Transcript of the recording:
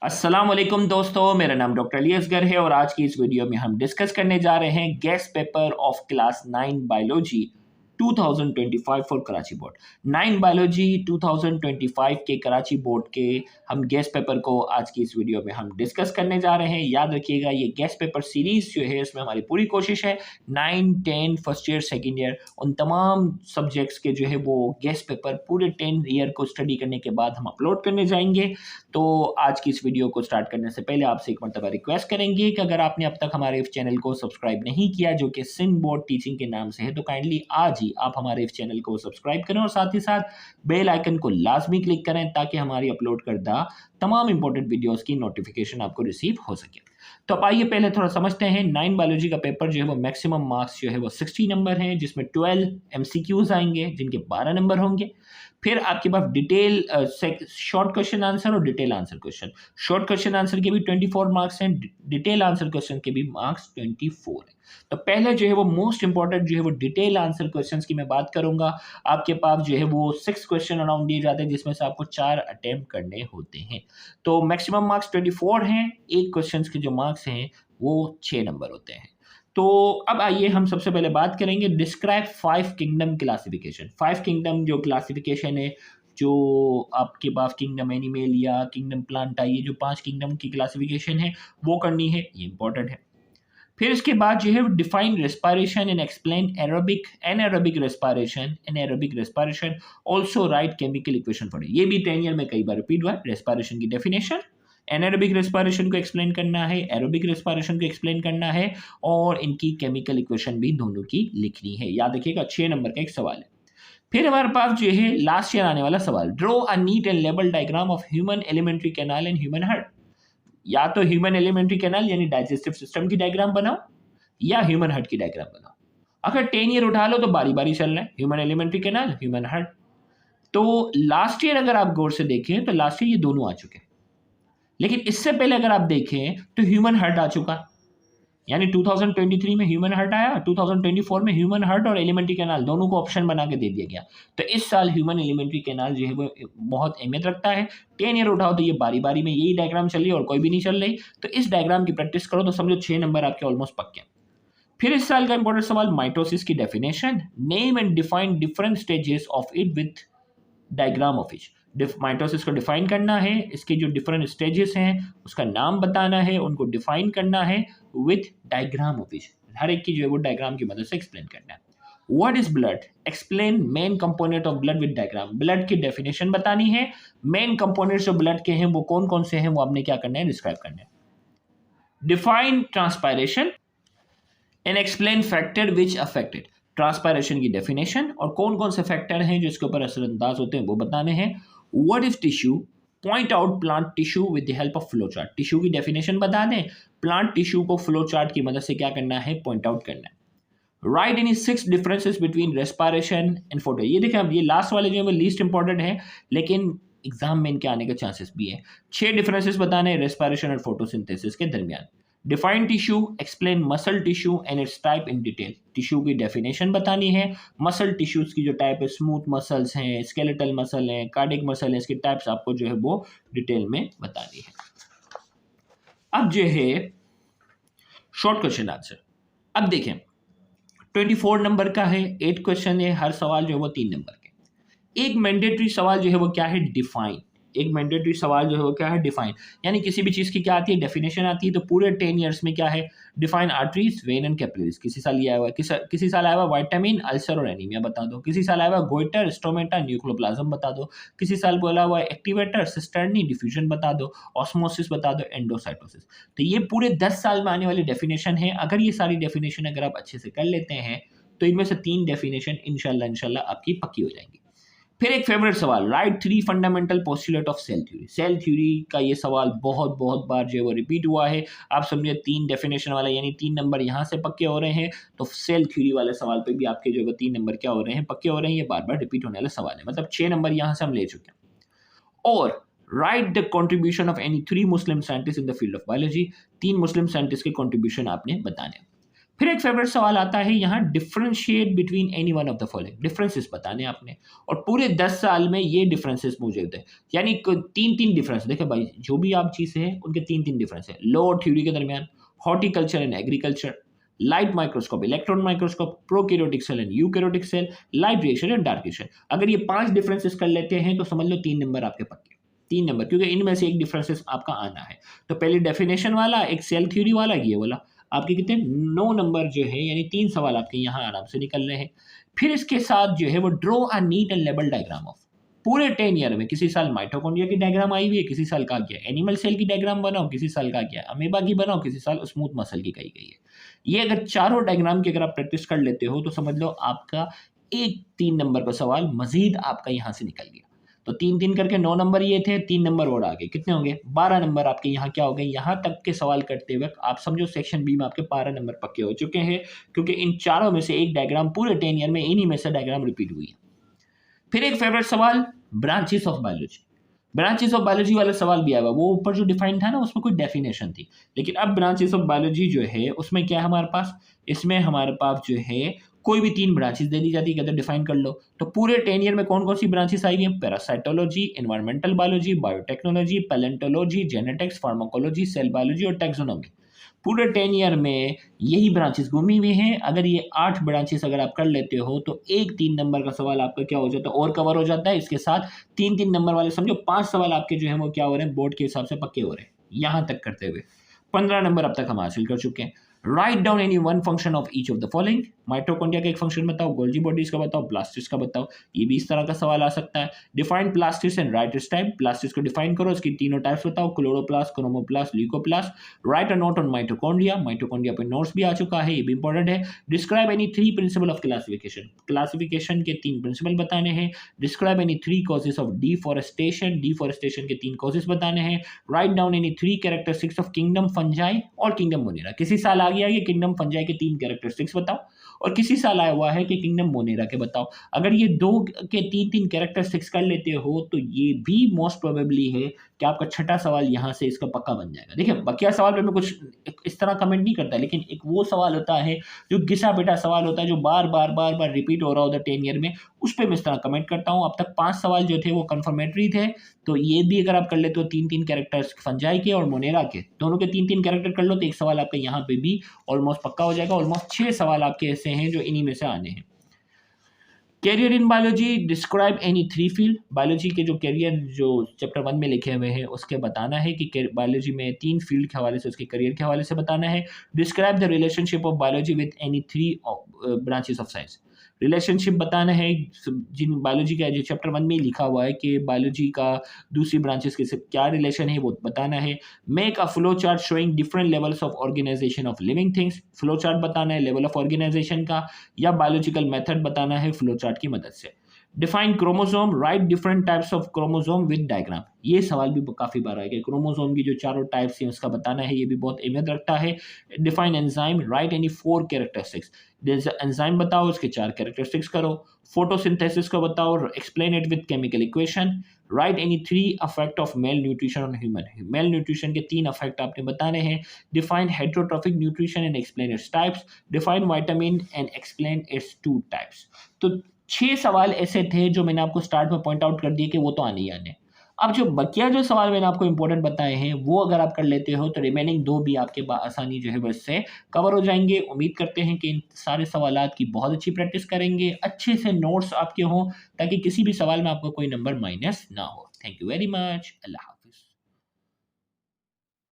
अस्सलाम वालेकुम दोस्तों, मेरा नाम डॉक्टर अली असगर है और आज की इस वीडियो में हम डिस्कस करने जा रहे हैं guest paper of class 9 biology 2025 for Karachi board. 9 biology 2025 के कराची बोर्ड के हम गेस्ट पेपर को आज की इस वीडियो में हम डिस्कस करने जा रहे हैं। याद रखिएगा, ये गेस्ट पेपर सीरीज जो है इसमें हमारी पूरी कोशिश है 9, 10 फर्स्ट ईयर सेकेंड ईयर उन तमाम सब्जेक्ट्स के जो है वो गेस्ट पेपर पूरे 10 ईयर को स्टडी करने के बाद हम अपलोड करने जाएंगे। तो आज की इस वीडियो को स्टार्ट करने से पहले आपसे एक मरतबा रिक्वेस्ट करेंगे कि अगर आपने अब तक हमारे इस चैनल को सब्सक्राइब नहीं किया जो कि सिंध बोर्ड टीचिंग के नाम से है, तो काइंडली आज ही आप हमारे इस चैनल को सब्सक्राइब करें और साथ ही साथ बेल आइकन को लाजमी क्लिक करें ताकि हमारी अपलोड करदा तमाम इंपॉर्टेंट वीडियोस की नोटिफिकेशन आपको रिसीव हो सके। तो अब आइए पहले थोड़ा समझते हैं 9 बायोलॉजी का पेपर जो है वो मैक्सिमम मार्क्स जो है वो 60 नंबर हैं, जिसमें 12 एमसीक्यूज आएंगे जिनके 12 नंबर होंगे। फिर आपके पास डिटेल शॉर्ट क्वेश्चन आंसर और detail answer question. Short question answer के भी 24 मार्क्स हैं, डिटेल आंसर क्वेश्चन के भी मार्क्स 24 हैं। तो पहले जो है वो मोस्ट इंपॉर्टेंट जो है वो डिटेल आंसर क्वेश्चंस की मैं बात करूंगा। आपके पास जो है वो 6 क्वेश्चन अराउंड दिए जाते हैं जिसमें से आपको 4 अटेम्प्ट करने होते हैं। तो मैक्सिमम मार्क्स 24 हैं, एक क्वेश्चन के जो मार्क्स हैं वो 6 नंबर होते हैं। तो अब आइए हम सबसे पहले बात करेंगे डिस्क्राइब 5 किंगडम क्लासिफिकेशन। 5 किंगडम जो क्लासिफिकेशन है, जो आपके पास किंगडम एनिमल या किंगडम प्लांट आई है, जो 5 किंगडम की क्लासिफिकेशन है वो करनी है, ये इंपॉर्टेंट है। फिर इसके बाद जो है define respiration and explain anaerobic respiration also right chemical equation for. ये भी 10 ईयर में कई बार रिपीट हुआ है। रेस्पिरेशन की डेफिनेशन, एनारोबिक रेस्पिरेशन को एक्सप्लेन करना है, एरोबिक रेस्पिरेशन को एक्सप्लेन करना है और इनकी केमिकल इक्वेशन भी दोनों की लिखनी है। याद रखिएगा 6 नंबर का एक सवाल है। फिर हमारे पास जो है लास्ट ईयर आने वाला सवाल, draw a neat and label diagram of human alimentary canal and human heart. या तो ह्यूमन एलिमेंट्री कैनाल यानी डाइजेस्टिव सिस्टम की डायग्राम बनाओ या ह्यूमन हार्ट की डायग्राम बनाओ। अगर 10 ईयर उठा लो तो बारी बारी चल रहा है, human alimentary canal, human heart. तो लास्ट ईयर अगर आप गौर से देखें तो लास्ट ईयर ये दोनों आ चुके हैं, लेकिन इससे पहले अगर आप देखें तो ह्यूमन हार्ट आ चुका, यानी 2023 में ह्यूमन हार्ट आया, 2024 में ह्यूमन हार्ट और एलिमेंट्री कैनाल दोनों को ऑप्शन बना के दे दिया गया। तो इस साल ह्यूमन एलिमेंट्री कैनाल जो है वो बहुत अहमियत रखता है। 10 ईयर उठाओ तो ये बारी बारी में यही डायग्राम चल रही है और कोई भी नहीं चल रही, तो इस डायग्राम की प्रैक्टिस करो तो समझो 6 नंबर आपके ऑलमोस्ट पक्के। फिर इस साल का इंपॉर्टेंट सवाल, माइटोसिस की definition, name and define different stages of it with diagram of each. Mitosis को डिफाइन करना है, इसके जो डिफरेंट स्टेजेस हैं उसका नाम बताना है, उनको डिफाइन करना है विथ डायग्राम ऑफ इच। हर एक की जो है वो डायग्राम की मदद से एक्सप्लेन करना है। What is blood, explain main component of blood with diagram. Blood की डेफिनेशन बतानी है, मेन कंपोनेंट्स जो ब्लड के हैं वो कौन कौन से हैं वो आपने क्या करना है, डिस्क्राइब करना है। Define transpiration and explain factor which affected. Transpiration की डेफिनेशन और कौन कौन से फैक्टर हैं जो इसके ऊपर असरअंदाज होते हैं वो बताने हैं। What is tissue, point out plant tissue with the help of flow chart. Tissue की डेफिनेशन बता दें, प्लांट टिश्यू को फ्लो चार्ट की मदद से क्या करना है, पॉइंट आउट करना है। Right any 6 differences between respiration and photo. ये देखें, अब ये लास्ट वाले जो है वो लीस्ट इंपॉर्टेंट है, लेकिन एग्जाम में इनके आने के चांसेस भी है। 6 डिफरेंसेस बताने रेस्पिरेशन और फोटोसिंथेसिस के दरमियान। Define tissue, explain muscle tissue and it's type in detail. Tissue की डेफिनेशन बतानी है, मसल टिश्यूज की जो टाइप है, स्मूथ मसल्स हैं, स्केलेटल मसल हैं, कार्डिक मसल हैं, इसकी टाइप्स आपको जो है वो डिटेल में बतानी है। अब जो है शॉर्ट क्वेश्चन आंसर, अब देखें 24 नंबर का है, 8 क्वेश्चन है, हर सवाल जो है वो 3 नंबर के। एक मैंडेटरी सवाल जो है वो क्या है, डिफाइन। एक मैंडेटरी सवाल जो है वो क्या है, डिफाइन। यानी किसी भी चीज़ की क्या आती है, डेफिनेशन आती है। तो पूरे 10 ईयर्स में क्या है, define arteries, when and capillaries. किसी साल ये आया हुआ है, किसी साल आया हुआ विटामिन, अल्सर और एनीमिया बता दो। किसी साल आया हुआ गोइटर, स्टोमेटा, न्यूक्लोप्लाज्म बता दो। किसी साल बोला हुआ एक्टिवेटर, सिस्टर्नी, डिफ्यूजन बता दो, ऑस्मोसिस बता दो, एंडोसाइटोसिस। तो ये पूरे 10 साल में आने वाली डेफिनेशन है। अगर ये सारी डेफिनेशन अगर आप अच्छे से कर लेते हैं तो इनमें से 3 डेफिनेशन इंशाल्लाह आपकी पक्की हो जाएंगी। फिर एक फेवरेट सवाल, right 3 fundamental postulate of cell theory. Cell theory का ये सवाल बहुत बहुत बार जो है वो रिपीट हुआ है। आप समझिए 3 डेफिनेशन वाला, यानी 3 नंबर यहाँ से पक्के हो रहे हैं, तो सेल थ्योरी वाले सवाल पे भी आपके जो है 3 नंबर क्या हो रहे हैं, पक्के हो रहे हैं। ये बार बार रिपीट होने वाला सवाल है, मतलब 6 नंबर यहाँ से हम ले चुके हैं। और right the contribution of any 3 Muslim scientist in the field of biology. 3 Muslim scientist के कॉन्ट्रीब्यूशन आपने बताने हैं। फिर एक फेवरेट सवाल आता है यहाँ, differentiate between any one of the following, differences बताने आपने, और पूरे 10 साल में ये डिफरेंसेस मौजूद है, यानी तीन तीन डिफरेंस। देखिए भाई, जो भी आप चीज़ें हैं उनके तीन तीन डिफरेंस है, लॉ और थ्योरी के दरमियान, horticulture and agriculture, light microscope, electron microscope, prokaryotic cell and eukaryotic cell, light reaction and dark reaction. अगर ये 5 डिफरेंसेस कर लेते हैं तो समझ लो 3 नंबर आपके पक्के, 3 नंबर, क्योंकि इनमें से एक डिफरेंसेस आपका आना है। तो पहले डेफिनेशन वाला, एक सेल थ्योरी वाला, ये वाला, आपके कितने 9 नंबर जो है, यानी 3 सवाल आपके यहाँ आराम से निकल रहे हैं। फिर इसके साथ जो है वो draw a neat and label diagram of, पूरे 10 ईयर में किसी साल माइटोकॉन्ड्रिया की डायग्राम आई हुई है, किसी साल कहा गया एनिमल सेल की डायग्राम बनाओ, किसी साल कहा गया अमीबा की बनाओ, किसी साल स्मूथ मसल की कही गई है। ये अगर चारों डायग्राम की अगर आप प्रैक्टिस कर लेते हो तो समझ लो आपका एक 3 नंबर का सवाल मजीद आपका यहाँ से निकल गया। तो 3-3 करके 9 नंबर ये थे, 3 नंबर और आ गए, कितने होंगे 12 नंबर आपके यहाँ क्या हो गए। यहाँ तक के सवाल करते वक्त आप समझो सेक्शन बी में आपके 12 नंबर पक्के हो चुके हैं, क्योंकि इन चारों में से एक डायग्राम पूरे 10 ईयर में इन्हीं में से डायग्राम रिपीट हुई है। फिर एक फेवरेट सवाल, branches of biology. Branches of biology वाला सवाल भी आया, वो ऊपर जो डिफाइन था ना उसमें कोई डेफिनेशन थी, लेकिन अब ब्रांचेस ऑफ बायोलॉजी जो है उसमें क्या है हमारे पास, इसमें हमारे पास जो है कोई भी 3 ब्रांचेस दे दी जाती है, कहते डिफाइन कर लो। तो पूरे 10 ईयर में कौन कौन सी ब्रांचेस आई हैं, parasitology, environmental biology, biotechnology, palaeontology, genetics, pharmacology, cell biology और टैक्सोनॉमी। पूरे 10 ईयर में यही ब्रांचेस घूमी हुई हैं। अगर ये 8 ब्रांचेस अगर आप कर लेते हो तो एक 3 नंबर का सवाल आपका क्या हो जाता है, और कवर हो जाता है। इसके साथ 3-3 नंबर वाले समझो 5 सवाल आपके जो है वो क्या हो रहे हैं, बोर्ड के हिसाब से पक्के हो रहे हैं। यहाँ तक करते हुए 15 नंबर अब तक हम हासिल कर चुके हैं। Write down any one function of each of the following, mitochondria का एक फंक्शन बताओ, गोल्जी बॉडीज का बताओ, ब्लास्टिस का बताओ। ये भी इस तरह का सवाल आ सकता है। डिफाइन प्लास्टिस एंड राइट इस टाइप, प्लास्टिस को डिफाइन करो, इसकी तीनों टाइप्स बताओ, chloroplast, chromoplast, leucoplast. Right a note on mitochondria, mitochondria पे नोट्स भी आ चुका है, ये भी इंपॉर्टेंट है। Describe any 3 principle of classification, classification के 3 प्रिंसिपल बताने हैं। Describe any 3 causes of deforestation, deforestation के 3 कॉजेस बताने हैं। Write down any 3 characteristics of kingdom fungi और किंगडम मोनेरा। किसी साल आ गया ये किंगडम फंजाई के 3 कैरेक्टरिस्टिक्स बताओ, और किसी साल आया हुआ है कि किंगडम मोनेरा के बताओ। अगर ये 2 के 3-3 कैरेक्टरिस्टिक्स कर लेते हो तो ये भी मोस्ट प्रोबेबली है कि आपका छठा सवाल यहाँ से इसका पक्का बन जाएगा। देखिए बकिया सवाल पे मैं कुछ इस तरह कमेंट नहीं करता, लेकिन एक वो सवाल होता है जो घिसा पिटा सवाल होता है, जो बार बार रिपीट हो रहा होता है 10 ईयर में, उस पर मैं इस तरह कमेंट करता हूँ। अब तक 5 सवाल जो थे वो कंफर्मेटरी थे, तो ये भी अगर आप कर लेते हो 3-3 कैरेक्टर्स फंजाई के और मोनेरा के, दोनों के 3-3 कैरेक्टर कर लो तो एक सवाल आपका यहाँ पे भी ऑलमोस्ट पक्का हो जाएगा। ऑलमोस्ट 6 सवाल आपके ऐसे हैं जो इन्हीं में से आने हैं। Career in biology, describe any 3 field, biology के जो कैरियर जो चैप्टर 1 में लिखे हुए हैं उसके बताना है कि बायोलॉजी में 3 फील्ड के हवाले से, उसके करियर के हवाले से बताना है। Describe the relationship of biology with any 3 branches of science, relationship बताना है जिन बायोलॉजी का जो चैप्टर 1 में लिखा हुआ है कि बायोलॉजी का दूसरी ब्रांचेस के साथ क्या रिलेशन है वो बताना है। Make a flow chart showing different levels of organisation of living things, flow chart बताना है लेवल ऑफ ऑर्गेनाइजेशन का, या बायोलॉजिकल मेथड बताना है फ्लो चार्ट की मदद से। Define chromosome, right different types of chromosome with diagram, ये सवाल भी काफ़ी बार आएगा। क्रोमोसोम की जो चारों टाइप्स हैं उसका बताना है, ये भी बहुत अहमियत रखता है। Define enzyme, right any 4 characteristics, enzyme बताओ उसके 4 कैरेक्टरिस्टिक्स करो। फोटोसिंथेसिस को बताओ, explain it with chemical equation. Right any 3 affect of male nutrition on human, mail nutrition के 3 अफेक्ट आपने बताने हैं। Define heterotrophic nutrition and explain its types, define vitamin and explain it's 2 types. तो 6 सवाल ऐसे थे जो मैंने आपको स्टार्ट में पॉइंट आउट कर दिए कि वो तो आने ही आने। अब जो बकिया जो सवाल मैंने आपको इंपॉर्टेंट बताए हैं वो अगर आप कर लेते हो तो रिमेनिंग 2 भी आपके आसानी जो है वो इससे कवर हो जाएंगे। उम्मीद करते हैं कि इन सारे सवालात की बहुत अच्छी प्रैक्टिस करेंगे, अच्छे से नोट्स आपके हों ताकि किसी भी सवाल में आपको कोई नंबर माइनस ना हो। Thank you very much. Allah.